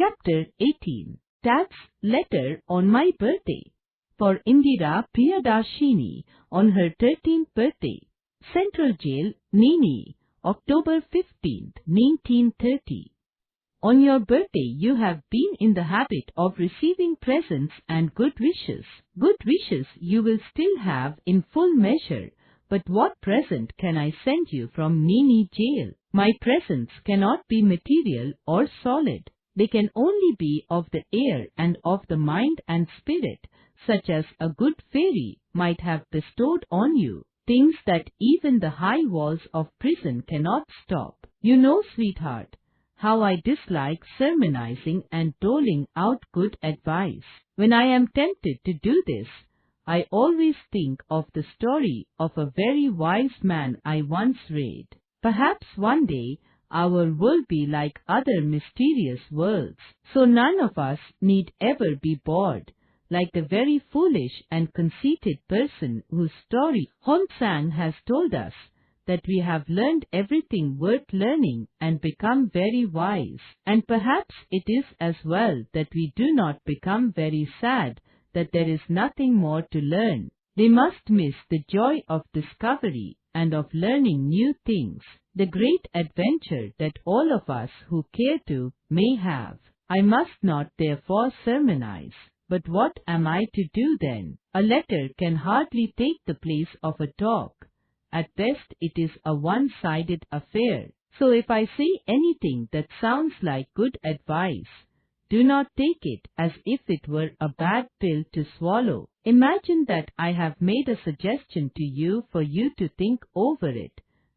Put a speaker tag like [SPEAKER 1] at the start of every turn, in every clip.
[SPEAKER 1] Chapter 18. Dad's Letter on My Birthday. For Indira Priyadarshini on her 13th birthday. Central Jail, Nini, October 15th, 1930. On your birthday you have been in the habit of receiving presents and good wishes. Good wishes you will still have in full measure, but what present can I send you from Nini Jail? My presents cannot be material or solid. They can only be of the air and of the mind and spirit, such as a good fairy might have bestowed on you, things that even the high walls of prison cannot stop. You know, sweetheart, how I dislike sermonizing and doling out good advice. When I am tempted to do this, I always think of the story of a very wise man I once read. Perhaps one day our world will be like other mysterious worlds, so none of us need ever be bored, like the very foolish and conceited person whose story Hong Sang has told us, that we have learned everything worth learning and become very wise. And perhaps it is as well that we do not become very sad that there is nothing more to learn. They must miss the joy of discovery and of learning new things, the great adventure that all of us who care to may have. I must not therefore sermonize. But what am I to do then? A letter can hardly take the place of a talk. At best it is a one-sided affair. So if I say anything that sounds like good advice, do not take it as if it were a bad pill to swallow. Imagine that I have made a suggestion to you for you to think over it,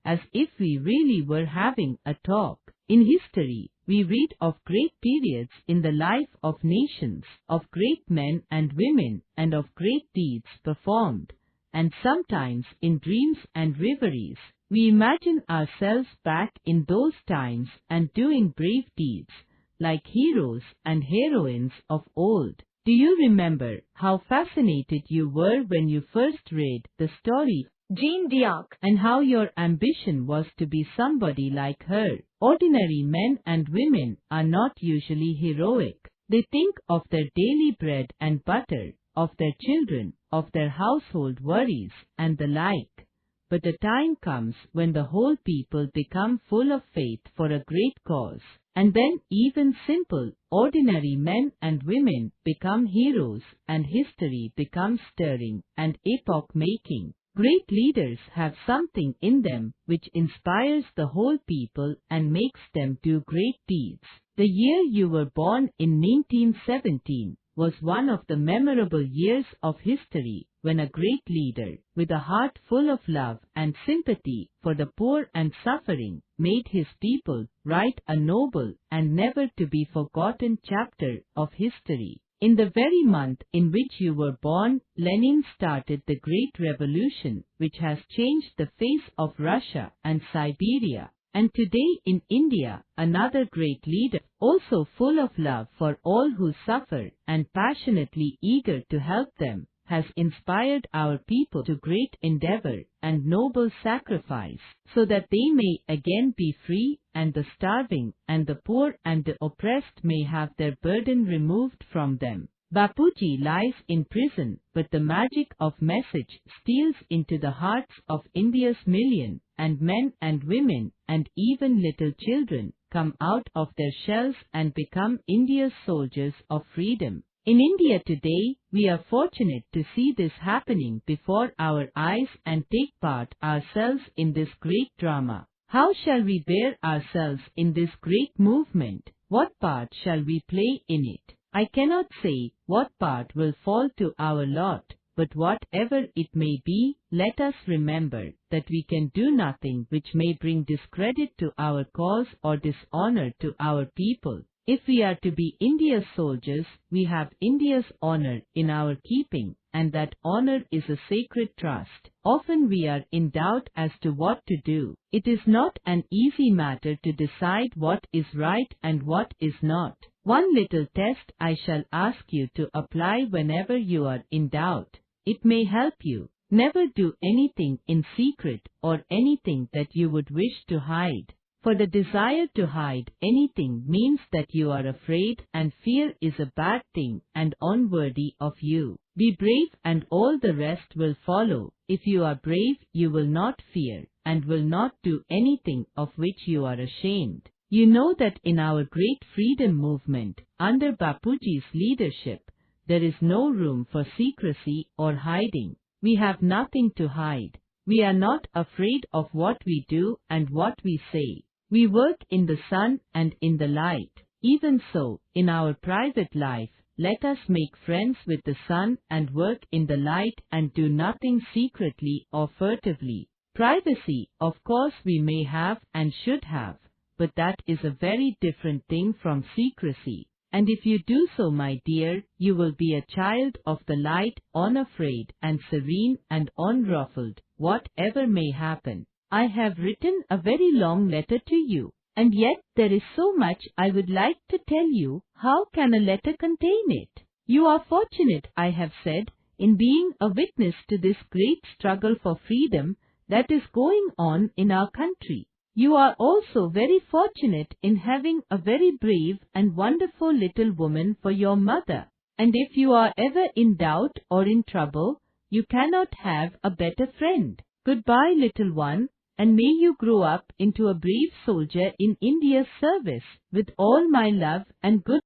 [SPEAKER 1] as if we really were having a talk. In history, we read of great periods in the life of nations, of great men and women, and of great deeds performed. And sometimes in dreams and reveries, we imagine ourselves back in those times and doing brave deeds, like heroes and heroines of old. Do you remember how fascinated you were when you first read the story Jeanne d'Arc, and how your ambition was to be somebody like her? Ordinary men and women are not usually heroic. They think of their daily bread and butter, of their children, of their household worries, and the like. But a time comes when the whole people become full of faith for a great cause, and then even simple, ordinary men and women become heroes, and history becomes stirring and epoch-making. Great leaders have something in them which inspires the whole people and makes them do great deeds. The year you were born in 1917 was one of the memorable years of history when a great leader, with a heart full of love and sympathy for the poor and suffering, made his people write a noble and never to be forgotten chapter of history. In the very month in which you were born, Lenin started the Great Revolution, which has changed the face of Russia and Siberia. And today in India, another great leader, also full of love for all who suffer and passionately eager to help them, has inspired our people to great endeavor and noble sacrifice, so that they may again be free, and the starving and the poor and the oppressed may have their burden removed from them. Bapuji lies in prison, but the magic of message steals into the hearts of India's million, and men and women, and even little children, come out of their shells and become India's soldiers of freedom. In India today, we are fortunate to see this happening before our eyes and take part ourselves in this great drama. How shall we bear ourselves in this great movement? What part shall we play in it? I cannot say what part will fall to our lot, but whatever it may be, let us remember that we can do nothing which may bring discredit to our cause or dishonor to our people. If we are to be India's soldiers, we have India's honor in our keeping, and that honor is a sacred trust. Often we are in doubt as to what to do. It is not an easy matter to decide what is right and what is not. One little test I shall ask you to apply whenever you are in doubt. It may help you. Never do anything in secret or anything that you would wish to hide. For the desire to hide anything means that you are afraid, and fear is a bad thing and unworthy of you. Be brave and all the rest will follow. If you are brave, you will not fear and will not do anything of which you are ashamed. You know that in our great freedom movement, under Bapuji's leadership, there is no room for secrecy or hiding. We have nothing to hide. We are not afraid of what we do and what we say. We work in the sun and in the light. Even so, in our private life, let us make friends with the sun and work in the light and do nothing secretly or furtively. Privacy, of course, we may have and should have, but that is a very different thing from secrecy. And if you do so, my dear, you will be a child of the light, unafraid and serene and unruffled, whatever may happen. I have written a very long letter to you, and yet there is so much I would like to tell you. How can a letter contain it? You are fortunate, I have said, in being a witness to this great struggle for freedom that is going on in our country. You are also very fortunate in having a very brave and wonderful little woman for your mother. And if you are ever in doubt or in trouble, you cannot have a better friend. Goodbye, little one, and may you grow up into a brave soldier in India's service. With all my love and good